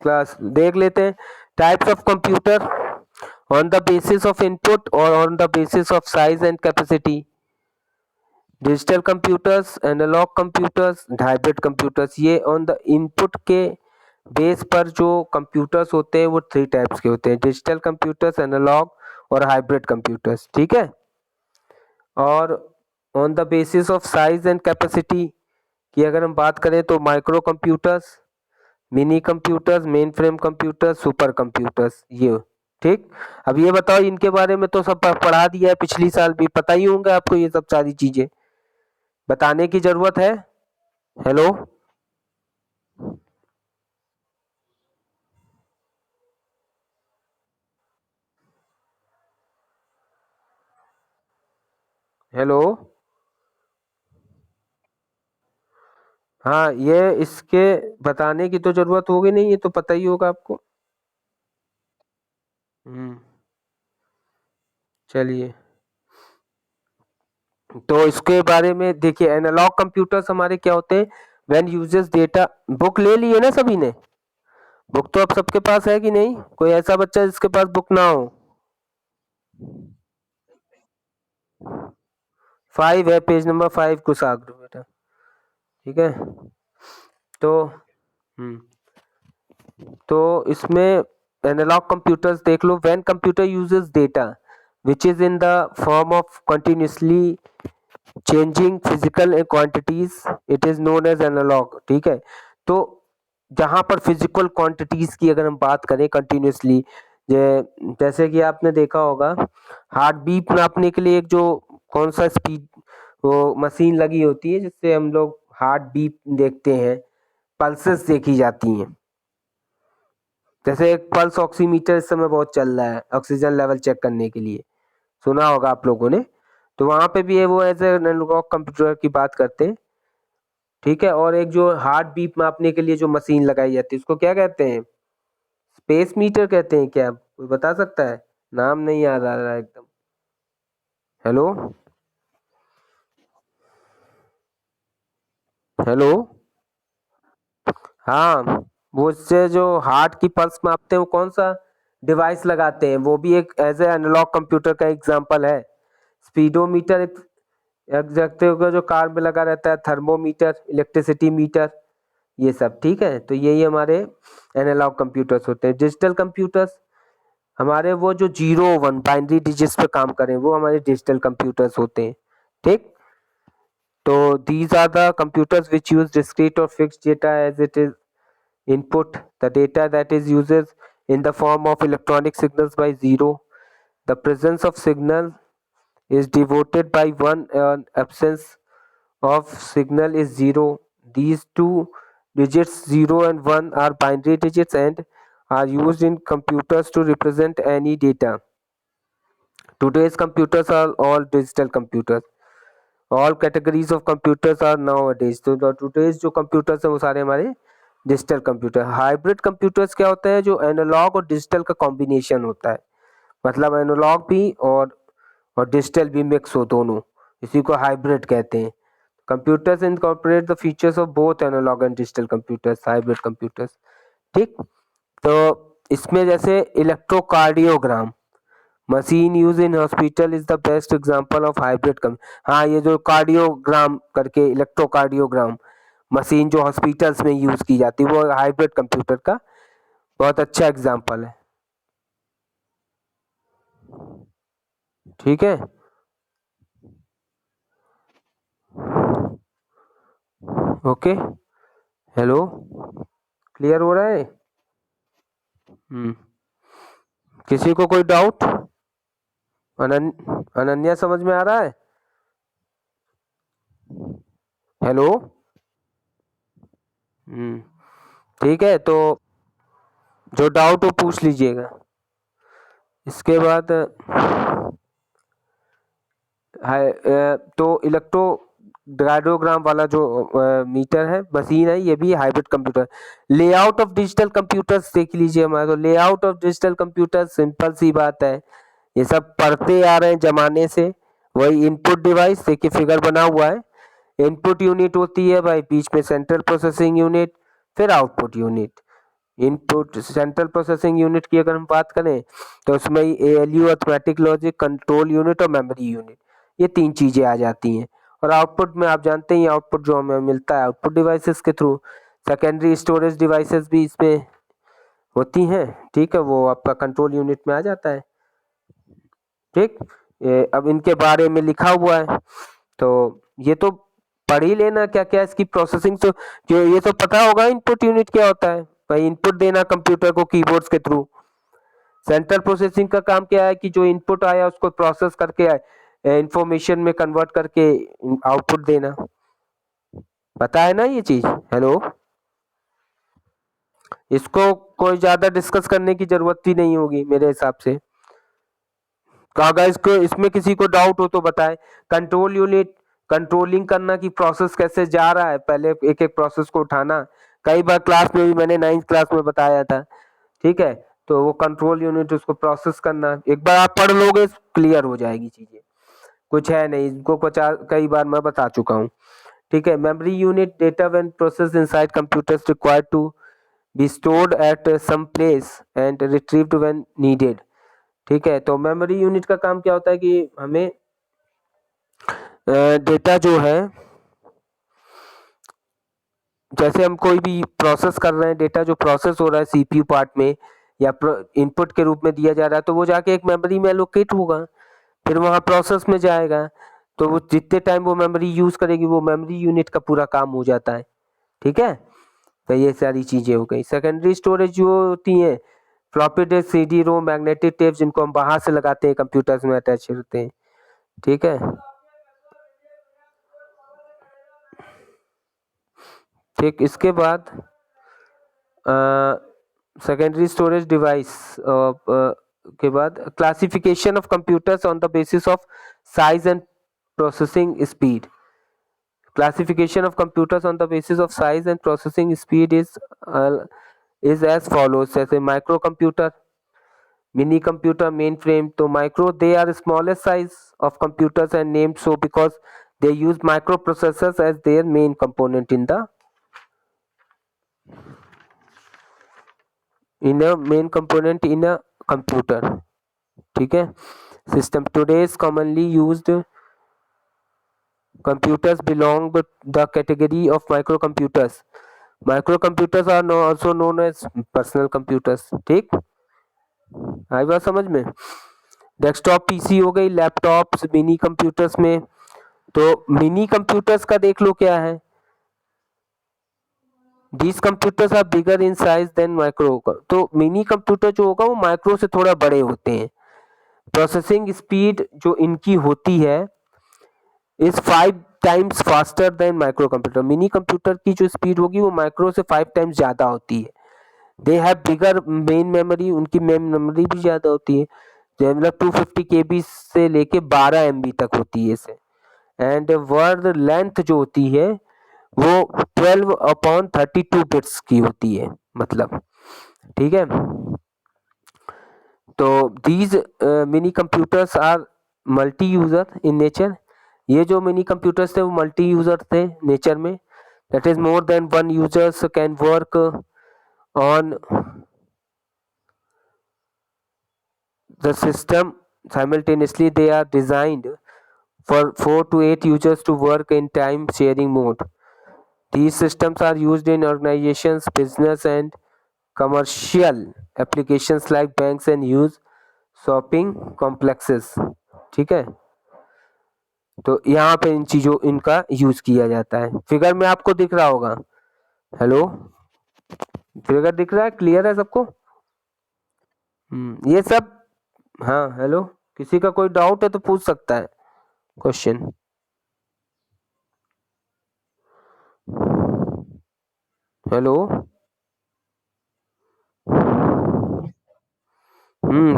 Class देख लेते हैं। Types of computer on the basis of input और on the basis of size and capacity. Digital computers, analog computers, hybrid computers. ये on the input के base पर जो computers होते हैं वो 3 टाइप्स के होते हैं, डिजिटल कंप्यूटर्स, एनालॉग और हाइब्रिड कंप्यूटर्स। ठीक है। और on the basis of size and capacity की अगर हम बात करें तो micro computers, mini computers, main frame computers, super computers. ये ठीक। अब ये बताओ, इनके बारे में तो सब पढ़ा दिया है, पिछली साल भी पता ही होंगे आपको, ये सब सारी चीजें बताने की जरूरत है। Hello hello. हाँ, ये इसके बताने की तो जरूरत होगी नहीं, ये तो पता ही होगा आपको। चलिए, तो इसके बारे में देखिए, एनालॉग कंप्यूटर्स हमारे क्या होते हैं, व्हेन यूजेस डेटा। बुक ले लिए ना सभी ने? बुक तो अब सबके पास है कि नहीं? कोई ऐसा बच्चा जिसके पास बुक ना हो? 5 है, पेज नंबर 5 को साग दो बेटा। ठीक है। तो तो इसमें एनालॉग कंप्यूटर्स देख लो, when computer uses data which is in the form of continuously changing physical quantities, it is known as analog. ठीक है। तो जहां पर फिजिकल क्वांटिटीज की अगर हम बात करें कंटिन्यूसली, जैसे कि आपने देखा होगा, हार्ट बीट नापने के लिए एक जो कौन सा स्पीड वो मशीन लगी होती है जिससे हम लोग हार्ट बीट देखते हैं, पल्सेस देखी जाती हैं। जैसे एक पल्स ऑक्सीमीटर इस समय बहुत चल रहा है ऑक्सीजन लेवल चेक करने के लिए, सुना होगा आप लोगों ने। तो वहां पे भी है वो एज एनालॉग कंप्यूटर की बात करते हैं। ठीक है। और एक जो हार्ट बीट मापने के लिए जो मशीन लगाई जाती है उसको क्या कहते हैं? स्पेस मीटर कहते हैं क्या? कोई बता सकता है? नाम नहीं याद आ रहा है एकदम। Hello hello. हाँ, वो उससे जो हार्ट की पल्स मापते हैं वो कौन सा डिवाइस लगाते हैं, वो भी एक एज ए एनालॉग कंप्यूटर का एग्जांपल है। स्पीडोमीटर एक देखते होगा जो कार में लगा रहता है, थर्मोमीटर, इलेक्ट्रिसिटी मीटर, ये सब। ठीक है। तो यही हमारे एनालॉग कंप्यूटर्स होते हैं। डिजिटल कंप्यूटर्स हमारे वो जो 0 1 बाइनरी डिजिट्स पे काम करें वो हमारे डिजिटल कंप्यूटर्स होते हैं। ठीक। तो these are the computers which use discrete or fixed data as it is input. The data that is uses in the form of electronic signals by 0. The presence of signal is devoted by 1 and absence of signal is 0. These two digits 0 and 1 are binary digits and are used in computers to represent any data. Today's computers are all digital computers. All categories of computers are nowadays. तो today's जो computers हैं वो सारे हमारे digital computer. Hybrid computers क्या होता है? जो एनालॉग और डिजिटल का कॉम्बिनेशन होता है, मतलब एनालॉग भी और डिजिटल भी मिक्स हो दोनों, इसी को हाइब्रिड कहते हैं। Computers incorporate the features of both analog and digital computers, hybrid computers. ठीक। तो इसमें जैसे electrocardiogram machine use in hospital is the best example of hybrid कम। हाँ, ये जो कार्डियोग्राम करके इलेक्ट्रोकार्डियोग्राम मशीन जो हॉस्पिटल्स में यूज की जाती है वो हाइब्रिड कंप्यूटर का बहुत अच्छा एग्जांपल है। ठीक है। ओके। हेलो, क्लियर हो रहा है? हम्म। किसी को कोई डाउट? अनन्या समझ में आ रहा है? हेलो। हम्म। ठीक है। तो जो डाउट हो पूछ लीजिएगा। इसके बाद तो इलेक्ट्रोकार्डियोग्राम वाला जो मीटर है, मशीन है, ये भी hybrid computer. Layout of digital computers देख लीजिए हमारा। तो layout of digital computer simple सी बात है, ये सब पढ़ते आ रहे हैं जमाने से। वही इनपुट डिवाइस देखिए फिगर बना हुआ है, इनपुट यूनिट होती है भाई, बीच में सेंट्रल प्रोसेसिंग यूनिट, फिर output unit. Input central processing unit की अगर हम बात करें तो उसमें ALU arithmetic logic, control unit और मेमोरी यूनिट, ये 3 चीजें आ जाती हैं। और आउटपुट में आप जानते ही आउटपुट जो हमें मिलता है आउटपुट डिवाइसेस के थ्रू। सेकेंडरी स्टोरेज डिवाइसेस भी इसमें होती हैं, ठीक है, वो आपका कंट्रोल यूनिट में आ जाता है। ठीक, अब इनके बारे में लिखा हुआ है तो ये तो पढ़ ही लेना क्या क्या इसकी प्रोसेसिंग। तो जो ये तो पता होगा इनपुट यूनिट क्या होता है भाई, इनपुट देना कंप्यूटर को कीबोर्ड्स के थ्रू। सेंट्रल प्रोसेसिंग का काम क्या है कि जो इनपुट आया उसको प्रोसेस करके इंफॉर्मेशन में कन्वर्ट करके आउटपुट देना। पता है ना ये चीज? हेलो, इसको कोई ज्यादा डिस्कस करने की जरूरत भी नहीं होगी मेरे हिसाब से। तो अगर इसको इसमें किसी को डाउट हो तो बताएं। कंट्रोल यूनिट कंट्रोलिंग करना कि प्रोसेस कैसे जा रहा है, पहले एक एक प्रोसेस को उठाना। कई बार क्लास में भी मैंने 9th क्लास में बताया था, ठीक है। तो वो कंट्रोल यूनिट उसको प्रोसेस करना, एक बार आप पढ़ लोगे क्लियर हो जाएगी चीजें, कुछ है नहीं, इनको कई बार मैं बता चुका हूँ, ठीक है। Memory unit data when process inside computers required to be stored at some place and retrieved when needed, ठीक है। तो मेमोरी यूनिट का काम क्या होता है कि हमें डेटा जो है, जैसे हम कोई भी प्रोसेस कर रहे हैं, डेटा जो प्रोसेस हो रहा है CPU पार्ट में या इनपुट के रूप में दिया जा रहा है, तो वो जाके एक मेमोरी में एलोकेट होगा, फिर वहां प्रोसेस में जाएगा। तो वो जितने टाइम वो मेमोरी यूज करेगी वो मेमोरी यूनिट का पूरा काम हो जाता है, ठीक है। तो ये सारी चीजें हो गई। सेकेंडरी स्टोरेज जो होती है फ्लॉपी डिस्क, CD रोम, मैग्नेटिक टेप, जिनको हम बाहर से लगाते हैं कंप्यूटर्स में अटैच होते हैं, ठीक है। ठीक, इसके बाद सेकेंडरी स्टोरेज डिवाइस के बाद classification of computers on the basis of size and processing speed. Classification of computers on the basis of size and processing speed is as follows: जैसे microcomputer, mini computer, mainframe। तो micro they are smallest size of computers and named so because they use microprocessors as their main component in a computer, ठीक है। System today's commonly used computers belong to the category of microcomputers. Microcomputers are also known as personal computers, ठीक, आई बात समझ में। Desktop PC हो गई, laptops, mini computers में। तो मिनी कंप्यूटर्स का देख लो क्या है, these computers are bigger in size than micro. तो मिनी कंप्यूटर जो होगा वो माइक्रो से थोड़ा बड़े होते हैं। प्रोसेसिंग स्पीड जो इनकी होती है is 5 times faster than micro computer. Mini computer की जो स्पीड होगी वो माइक्रो से 5 टाइम्स ज्यादा होती है। They have bigger main memory, उनकी मेन मेमोरी भी ज्यादा होती है, जो मतलब 250 KB से लेके 12 MB तक होती है इसे। एंड वर्ड लेंथ जो होती है वो 12/32 बिट्स की होती है, मतलब, ठीक है। तो these mini computers are multi user in nature. ये जो मिनी कंप्यूटर्स थे वो मल्टी यूजर थे नेचर में। That is more than one users can work on the system simultaneously. They are designed for 4 to 8 users to work in time sharing mode. These systems are used in organizations, business and commercial applications like banks and huge shopping complexes, ठीक है। तो यहाँ पे इन चीजों इनका use किया जाता है। फिगर में आपको दिख रहा होगा, हेलो, फिगर दिख रहा है, क्लियर है सबको? ये सब, हाँ हेलो, किसी का कोई डाउट है तो पूछ सकता है क्वेश्चन। हेलो,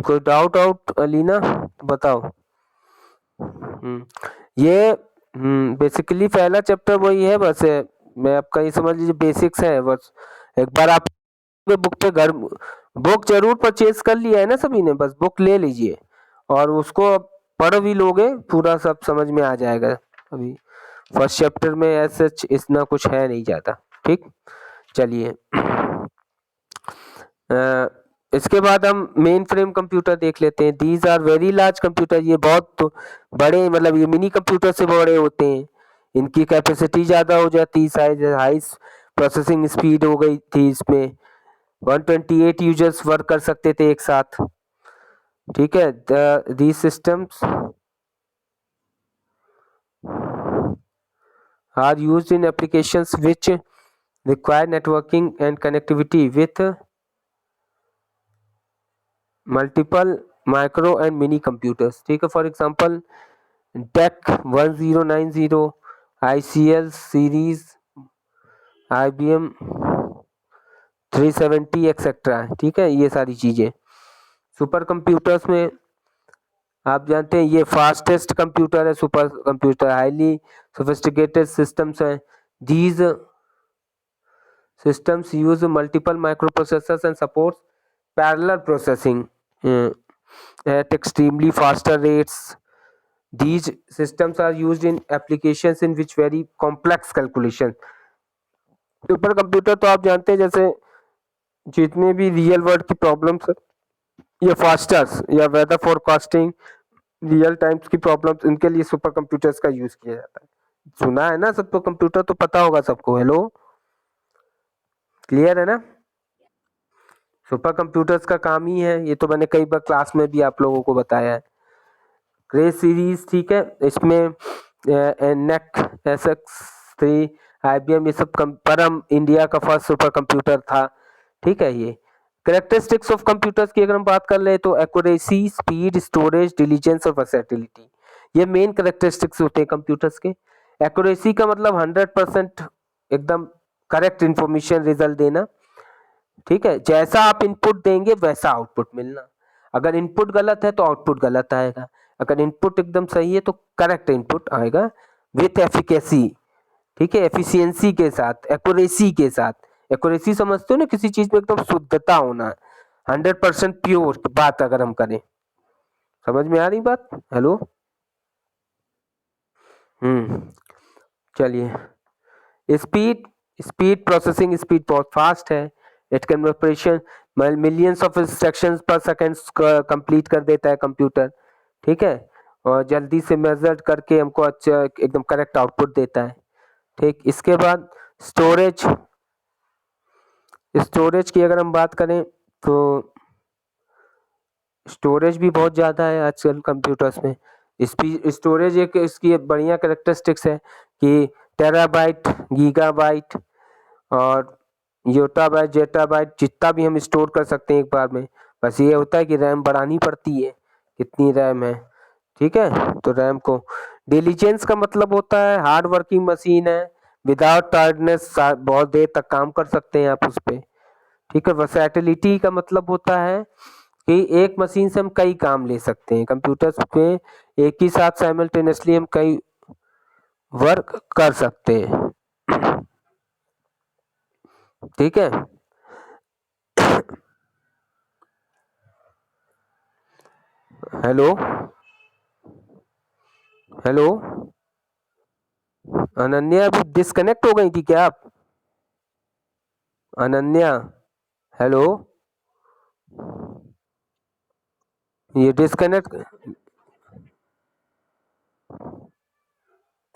कोई डाउट आउट अलीना बताओ। ये बेसिकली पहला चैप्टर वही है बस है, मैं आपका ये समझ लीजिए बेसिक्स है बस। एक बार आप बुक पे घर बुक जरूर परचेज कर लिया है ना सभी ने, बस बुक ले लीजिए और उसको पढ़ भी लोगे पूरा सब समझ में आ जाएगा। अभी फर्स्ट चैप्टर में ऐसे इतना कुछ है नहीं ज्यादा, ठीक। चलिए इसके बाद हम मेन फ्रेम कंप्यूटर देख लेते हैं। These are very large computer, ये बहुत बड़े, मतलब ये मिनी कंप्यूटर से बड़े होते हैं। इनकी कैपेसिटी ज़्यादा हो जाती है, साइज हाई प्रोसेसिंग स्पीड हो गई थी इसमें। 128 यूजर्स वर्क कर सकते थे एक साथ। ठीक है, these systems are used in applications which require networking and connectivity with multiple micro and mini computers। ठीक है, for example DEC 1090, ICL series, IBM 370 etcetera. ठीक है, ये सारी चीज़ें सुपर कंप्यूटर्स में आप जानते हैं ये फास्टेस्ट कंप्यूटर है। Super computer highly sophisticated systems हैं। These systems use multiple microprocessors and supports parallel processing at extremely faster rates। These systems are used in applications in which very complex calculation। Super computer तो आप जानते हैं, जैसे जितने भी real world की problems या फास्टर्स या वेदर फोरकास्टिंग, रियल टाइम्स की प्रॉब्लम्स, इनके लिए सुपर कंप्यूटर्स का यूज किया जाता है। सुना है ना, सबको कंप्यूटर तो पता होगा सबको। हेलो, क्लियर है ना? सुपर कंप्यूटर्स का काम ही है, ये तो मैंने कई बार क्लास में भी आप लोगों को बताया है। ग्रे सीरीज, ठीक है, इसमें नेक SX3 IBM ये सब परम इंडिया का फर्स्ट सुपर कंप्यूटर था। ठीक है, ये कैरेक्टरिस्टिक्स ऑफ कंप्यूटर्स की अगर हम बात कर ले तो एक्यूरेसी, स्पीड, स्टोरेज, डिलीजेंस और वर्सेटिलिटी, ये मेन कैरेक्टरिस्टिक्स होते हैं कंप्यूटर्स के। एक्यूरेसी का मतलब 100% एकदम करेक्ट इंफॉर्मेशन रिजल्ट देना। ठीक है, जैसा आप इनपुट देंगे वैसा आउटपुट मिलना। अगर इनपुट गलत है तो आउटपुट गलत आएगा, अगर इनपुट एकदम सही है तो करेक्ट इनपुट आएगा विथ एफिकेसी। ठीक है, एफिशिएंसी के साथ, एक्यूरेसी के साथ। एक्यूरेसी समझते हो ना, किसी चीज में एकदम शुद्धता होना, 100% प्योर बात अगर हम करें। समझ में आ रही बात? हेलो, चलिए। स्पीड, स्पीड प्रोसेसिंग स्पीड बहुत फास्ट है। It can operation millions of instructions पर सेकंड कंप्लीट कर देता है कंप्यूटर। ठीक है, और जल्दी से मेजर करके हमको अच्छा एकदम करेक्ट आउटपुट देता है। ठीक, इसके बाद स्टोरेज, स्टोरेज की अगर हम बात करें तो स्टोरेज भी बहुत ज़्यादा है आजकल कंप्यूटर्स में। स्टोरेज एक इसकी बढ़िया कैरेक्टरिस्टिक्स है कि टेराबाइट, गीगाबाइट और योटाबाइट, जेटाबाइट, जितना भी हम स्टोर कर सकते हैं एक बार में। बस ये होता है कि रैम बढ़ानी पड़ती है, कितनी रैम है। ठीक है, तो रैम को डिलीजेंस का मतलब होता है हार्ड वर्किंग मशीन है, विदाउट टायर्डनेस बहुत देर तक काम कर सकते हैं आप उस पर। ठीक है, वर्सैटिलिटी का मतलब होता है कि एक मशीन से हम कई काम ले सकते हैं। कंप्यूटर्स पे एक ही साथ साइमल्टेनियसली हम कई वर्क कर सकते हैं। ठीक है, हेलो, हेलो, अनन्या अभी डिस्कनेक्ट हो गई थी क्या आप? अनन्या, हेलो, ये डिस्कनेक्ट,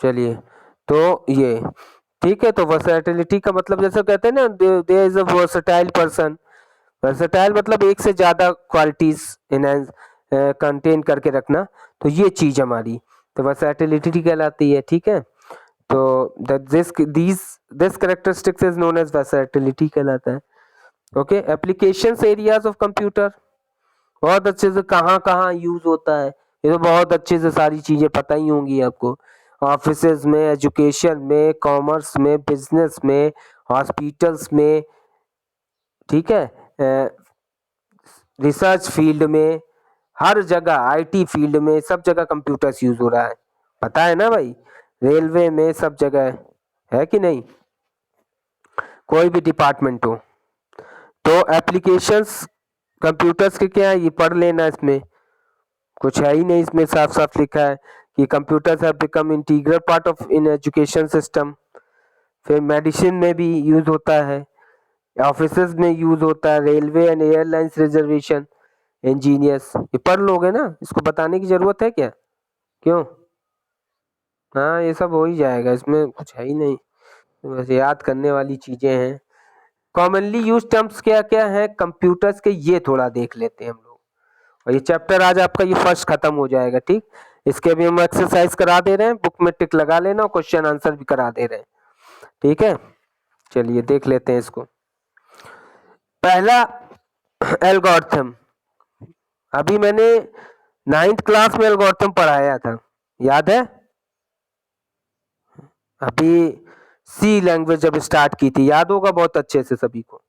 चलिए, तो ये ठीक है। तो वर्सेटिलिटी का मतलब जैसे कहते हैं ना, there is a versatile person. Versatile मतलब एक से ज्यादा क्वालिटीज इनहेंस कंटेन करके रखना, तो ये चीज हमारी तो वर्सेटिलिटी कहलाती है। ठीक है, तो this characteristics is known as versatility कहलाता है। Okay, applications areas of computer बहुत अच्छे से कहाँ कहाँ यूज होता है, ये तो बहुत अच्छे से सारी चीजें पता ही होंगी आपको। ऑफिसेज में, एजुकेशन में, कॉमर्स में, बिजनेस में, हॉस्पिटल्स में। ठीक है, रिसर्च फील्ड में, हर जगह, आईटी फील्ड में, सब जगह कंप्यूटर्स यूज हो रहा है। पता है ना भाई, रेलवे में, सब जगह है कि नहीं, कोई भी डिपार्टमेंट हो। तो एप्लीकेशंस कंप्यूटर्स के क्या है, ये पढ़ लेना, इसमें कुछ है ही नहीं, इसमें साफ साफ लिखा है कि computers have become integral part of in education system. फिर मेडिसिन में भी यूज होता है। ऑफिसेज में यूज होता है, railway and airlines reservation, engineers, ये पढ़ लोगे ना, इसको बताने की जरूरत है क्या? क्यों? हाँ ये सब हो ही जाएगा, इसमें कुछ है ही नहीं, बस याद करने वाली चीजें हैं। कॉमनली यूज टर्म्स क्या क्या है कंप्यूटर्स के, ये थोड़ा देख लेते हैं हम लोग। और ये चैप्टर आज आपका ये फर्स्ट खत्म हो जाएगा, ठीक। इसके भी हम एक्सरसाइज करा दे रहे हैं, बुक में टिक लगा लेना, और क्वेश्चन आंसर भी करा दे रहे हैं, ठीक है। चलिए देख लेते हैं इसको। पहला एल्गोरिथम, अभी मैंने 9th क्लास में एल्गोरिथम पढ़ाया था, याद है? अभी सी लैंग्वेज जब स्टार्ट की थी, याद होगा बहुत अच्छे से सभी को।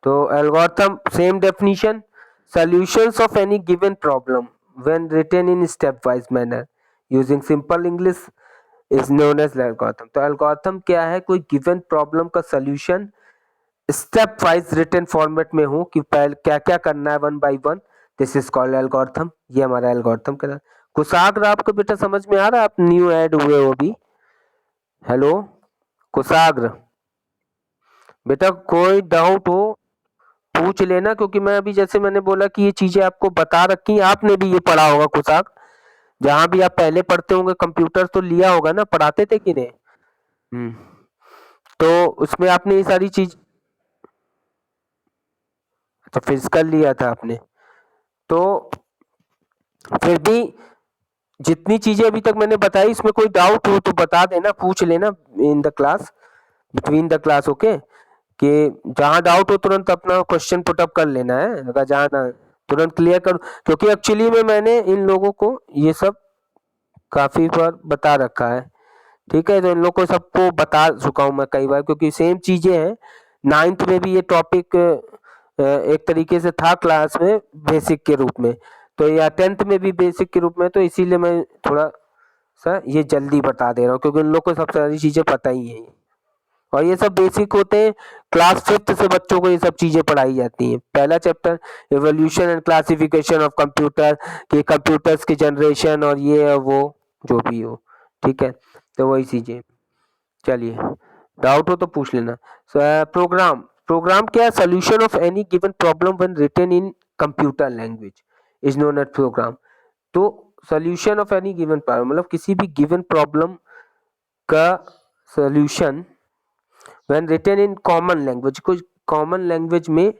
तो algorithm same definition, solutions of any given problem when written in stepwise manner using simple English is known as algorithm। तो एल्गोरिथम क्या है, कोई गिवन प्रॉब्लम का solution step wise written format में हो कि पहले क्या क्या करना है one by one, this is called algorithm. ये हमारा एल्गोरिथम का। कुशाग्र आपको बेटा समझ में आ रहा है? आप न्यू ऐड हुए हो अभी। हेलो कुशाग्र, बेटा कोई डाउट हो पूछ लेना, क्योंकि मैं अभी जैसे मैंने बोला कि ये चीजें आपको बता रखी, आपने भी ये पढ़ा होगा कुशाग्र, जहां भी आप पहले पढ़ते होंगे कंप्यूटर तो लिया होगा ना, पढ़ाते थे कि नहीं? हम्म। तो उसमें आपने ये सारी चीज, तो फिजिकल लिया था आपने, तो फिर भी जितनी चीजें अभी तक मैंने बताई, इसमें कोई डाउट हो तो बता देना, पूछ लेना in the class, between the class, okay. कि जहां डाउट हो तुरंत अपना क्वेश्चन पुटअप कर लेना है, अगर जहां ना तुरंत क्लियर कर, क्योंकि एक्चुअली में मैंने इन लोगों को ये सब काफी बार बता रखा है, ठीक है। तो इन लोग को सबको बता चुका हूँ मैं कई बार, क्योंकि सेम चीजें हैं। 9th में भी ये टॉपिक एक तरीके से था क्लास में बेसिक के रूप में, तो या 10th में भी बेसिक के रूप में, तो इसीलिए मैं थोड़ा सा ये जल्दी बता दे रहा हूँ, क्योंकि उन लोग को सब सारी चीजें पता ही है। और ये सब बेसिक होते हैं, क्लास 5th से बच्चों को ये सब चीजें पढ़ाई जाती हैं। पहला chapter evolution and classification of computer, कि कंप्यूटर्स की जनरेशन और ये और वो जो भी हो, ठीक है। तो वही चीजें। चलिए डाउट हो तो पूछ लेना। प्रोग्राम, प्रोग्राम क्या है? Solution of any given problem when written in computer language is known as program. तो solution of any given problem मतलब किसी भी गिवन प्रॉब्लम का solution when written in common language, कुछ कॉमन लैंग्वेज में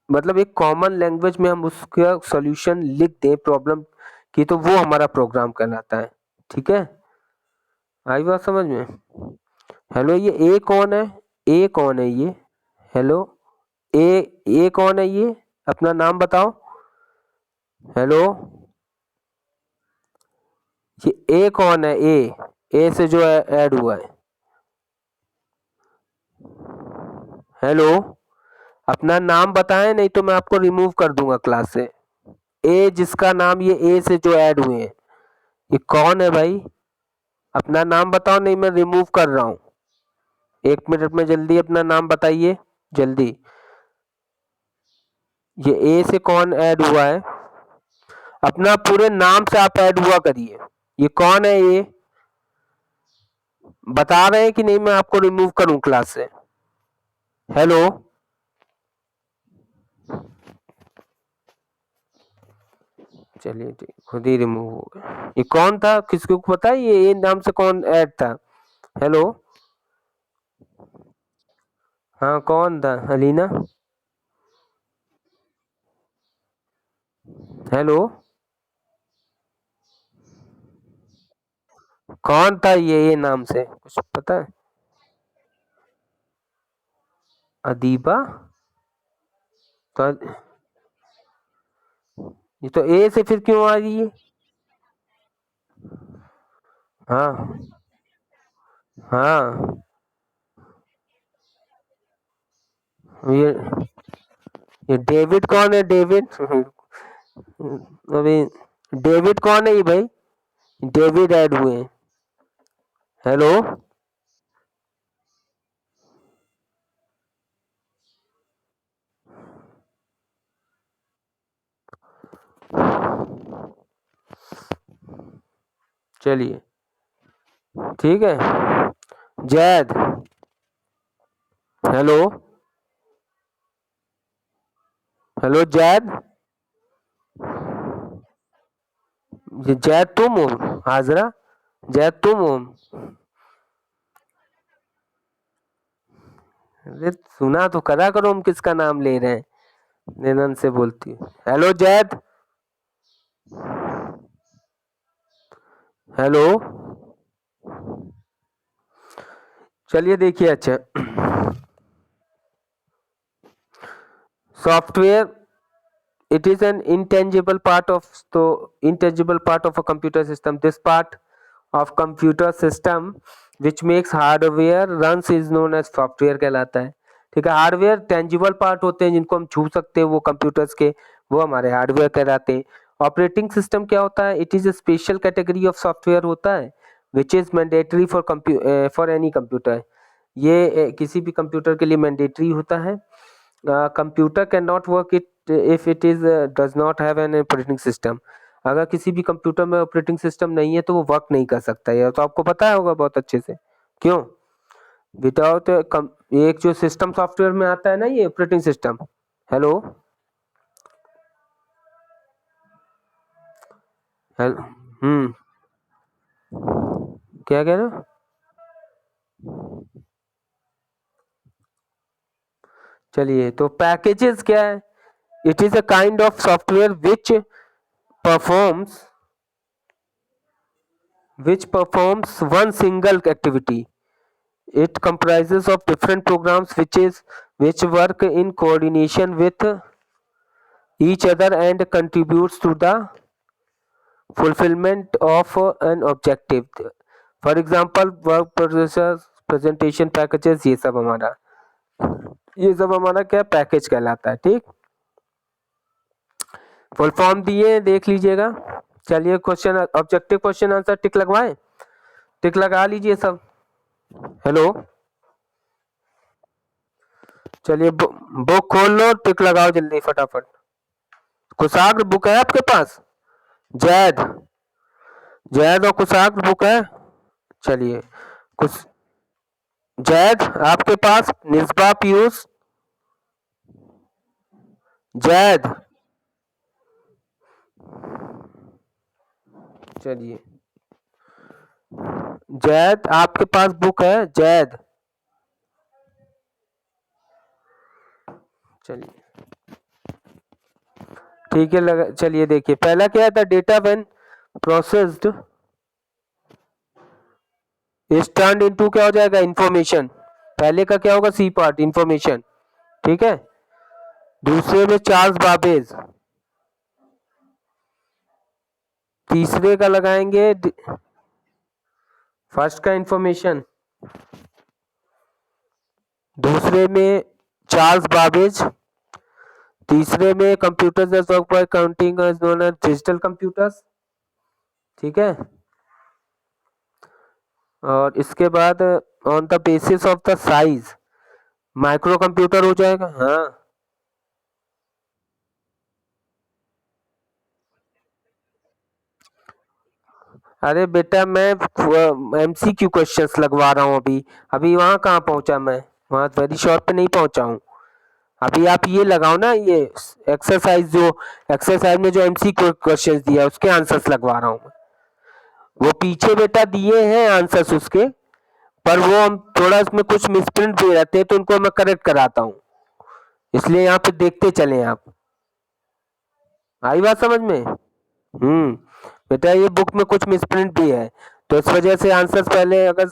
मतलब एक कॉमन लैंग्वेज में हम उसका सॉल्यूशन लिख दें प्रॉब्लम की, तो वो हमारा प्रोग्राम कहलाता है, ठीक है। आई बात समझ में? हेलो ये ए कौन है? ए कौन है ये? हेलो ए, ए कौन है ये? अपना नाम बताओ। हेलो ये ए कौन है? ए से जो ऐड हुआ है। हेलो अपना नाम बताएं, नहीं तो मैं आपको रिमूव कर दूंगा क्लास से। ए जिसका नाम ये ए से जो ऐड हुए हैं, ये कौन है भाई? अपना नाम बताओ, नहीं मैं रिमूव कर रहा हूँ। 1 मिनट में जल्दी अपना नाम बताइए, जल्दी। ये ए से कौन ऐड हुआ है? अपना पूरे नाम से आप ऐड हुआ करिए। ये कौन है ये? बता रहे हैं कि नहीं मैं आपको रिमूव करूं क्लास से? हेलो चलिए ठीक, खुद ही रिमूव हो गया। ये कौन था, किसको पता है ये नाम से कौन ऐड था? हेलो हाँ कौन था? अलीना? हेलो कौन था ये नाम से, कुछ पता है? अदीबा? तो ये तो ए से फिर क्यों आ रही है? हाँ हाँ ये ये डेविड कौन है? डेविड अभी डेविड कौन है ये भाई? डेविड ऐड हुए हैं। हेलो चलिए ठीक है। जैद हेलो हेलो जैद, ये जैद तुम हो? हाजरा, जैद तुम हो? अरे सुना तो करा करो, हम किसका नाम ले रहे हैं। नैनन से बोलती है। Hello Zaid, hello. चलिए देखिए, अच्छा, software, it is an intangible part of the intangible part of a computer system. This part of computer system which makes hardware runs is known as software कहलाता है। ठीक है, हार्डवेयर टेंजिबल पार्ट होते हैं जिनको हम छू सकते हैं, वो कंप्यूटर्स के, वो हमारे हार्डवेयर कहलाते हैं। ऑपरेटिंग सिस्टम क्या होता है? It is a special category of software होता है which is mandatory for any computer. ये किसी भी कंप्यूटर के लिए मैंडेटरी होता है। Computer can not work it if it is does not have an operating system. अगर किसी भी कंप्यूटर में ऑपरेटिंग सिस्टम नहीं है तो वो वर्क नहीं कर सकता है, तो आपको पता होगा बहुत अच्छे से। क्यों? विदाउट एक जो सिस्टम सॉफ्टवेयर में आता है ना, ये ऑपरेटिंग सिस्टम। Hello hello. क्या कह रहे हो? चलिए, तो पैकेजेस क्या है? It is a kind of software performs which performs one single activity. It comprises of different programs which work in coordination with each other and contributes to the fulfillment of an objective. For example, work processors, presentation packages, ये सब हमारा क्या package कहलाता है। ठीक, full form दिए, देख लीजिएगा। चलिए, question objective question answer tick लगवाएं, टिक लगा लीजिए सब। हेलो, चलिए बुक खोल लो, टिक लगाओ जल्दी फटाफट। कुशाग्र बुक है आपके पास? जैद, जैद और कुशाग्र बुक है? चलिए, कुछ जैद आपके पास, निस्बा पीयूष, जैद, चलिए जैद आपके पास बुक है? जैद, चलिए ठीक है, लगा। चलिए देखिए, पहला क्या था? Data when processed is turned into, क्या हो जाएगा? इंफॉर्मेशन। पहले का क्या होगा? C part, information. ठीक है, दूसरे में चार्ल्स बाबेज, तीसरे का लगाएंगे फर्स्ट का इंफॉर्मेशन, दूसरे में चार्ल्स बाबेज, तीसरे में computers that work by counting is known as digital computers. ठीक है, और इसके बाद on the basis of the size micro computer हो जाएगा। हाँ, अरे बेटा, मैं एमसीक्यू क्वेश्चंस लगवा रहा हूँ अभी। अभी वहाँ कहाँ पहुँचा मैं? वहाँ वेरी शॉर्ट पे नहीं पहुँचा हूँ। अभी आप ये लगाओ ना, ये एक्सरसाइज, जो एक्सरसाइज में जो एमसीक्यू क्वेश्चंस दिया उसके आंसर्स लगवा रहा हूँ। वो पीछे बेटा दिए हैं आंसर्स उसके, पर वो हम थोड़ा उसमें कुछ मिसप्रिंट दे रहते हैं, तो उनको मैं करेक्ट कराता हूँ, इसलिए यहाँ पे देखते चले आप। आई बात समझ में? बेटा, ये बुक में कुछ मिसप्रिंट भी है, तो इस वजह से आंसर्स पहले अगर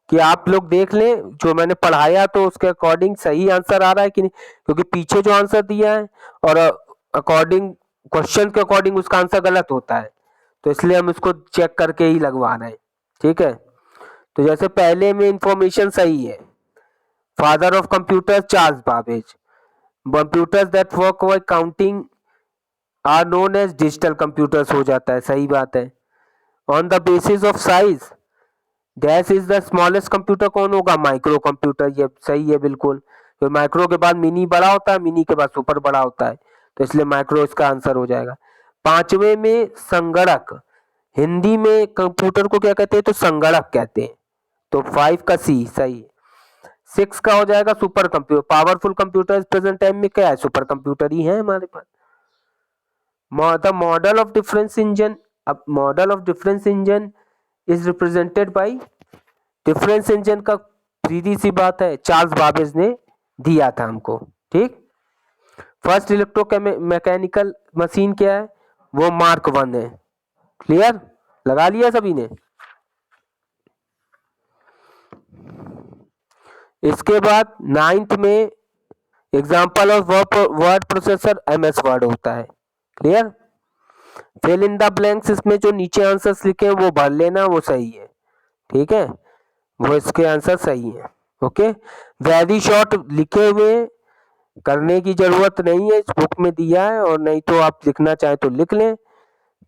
कि आप लोग देख लें जो मैंने पढ़ाया, तो उसके अकॉर्डिंग सही आंसर आ रहा है कि नहीं, क्योंकि पीछे जो आंसर दिया है और अकॉर्डिंग क्वेश्चन के अकॉर्डिंग उसका आंसर गलत होता है, तो इसलिए हम इसको चेक करके ही लगवा रहे हैं। ठीक है, तो जैसे पहले में इंफॉर्मेशन सही है, father of computer Charles Babbage, computers that work by counting are known as digital computers हो जाता है, सही बात है। On the basis of size dash is the smallest computer कौन होगा? माइक्रो कंप्यूटर, ये सही है बिल्कुल। तो माइक्रो के बाद मिनी बड़ा होता है, मिनी के बाद सुपर बड़ा होता है, तो इसलिए माइक्रो इसका आंसर हो जाएगा। पांचवे में संगणक, हिंदी में कंप्यूटर को क्या कहते हैं? तो संगणक कहते हैं, तो 5 का सी सही। 6 का हो जाएगा super computer. Powerful computer present time में क्या है, सुपर कंप्यूटर ही है हमारे पास। The model of difference engine, अब model of difference engine is represented by, difference engine का सीधी सी बात है चार्ल्स बाबेज ने दिया था हमको, ठीक। फर्स्ट इलेक्ट्रो मैकेनिकल मशीन क्या है, वो मार्क 1 है। क्लियर, लगा लिया सभी ने। इसके बाद 9th में example of word processor MS Word होता है। Clear, fill in the blanks, इसमें जो नीचे आंसर्स लिखे हैं वो भर लेना, वो सही है, ठीक है, वो इसके आंसर सही है। ओके, वेरी शॉर्ट लिखे हुए, करने की जरूरत नहीं है, इस बुक में दिया है, और नहीं तो आप लिखना चाहे तो लिख लें,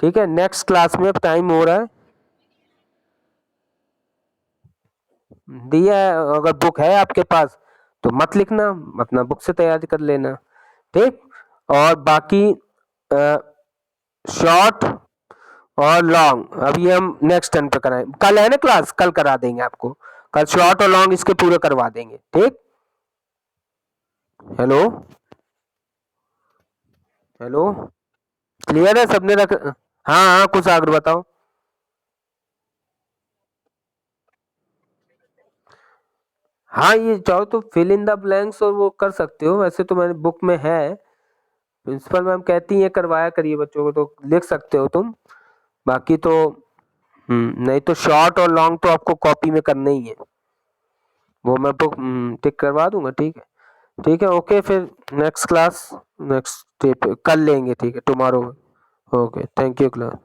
ठीक है। नेक्स्ट क्लास में, अब टाइम हो रहा है, दिया है, अगर बुक है आपके पास तो मत लिखना, अपना बुक से तैयारी कर लेना, ठीक। और बाकी शॉर्ट और लॉन्ग अभी हम नेक्स्ट टर्न पे कराएं, कल है ना क्लास, कल करा देंगे आपको, कल शॉर्ट और लॉन्ग इसके पूरे करवा देंगे, ठीक। हेलो, हेलो, क्लियर है सबने रख, हाँ हाँ कुछ आगे बताओ। हाँ, ये चाहो तो फिल इन द ब्लैंक्स और वो कर सकते हो, वैसे तो मेरी बुक में है, प्रिंसिपल मैम कहती है करवाया करिए बच्चों को, तो लिख सकते हो तुम, बाकी तो नहीं तो शॉर्ट और लॉन्ग तो आपको कॉपी में करना ही है, वो मैं बुक टिक करवा दूंगा, ठीक है, ठीक है। ओके, फिर नेक्स्ट क्लास, नेक्स्ट कल लेंगे, ठीक है, tomorrow. Okay, thank you class.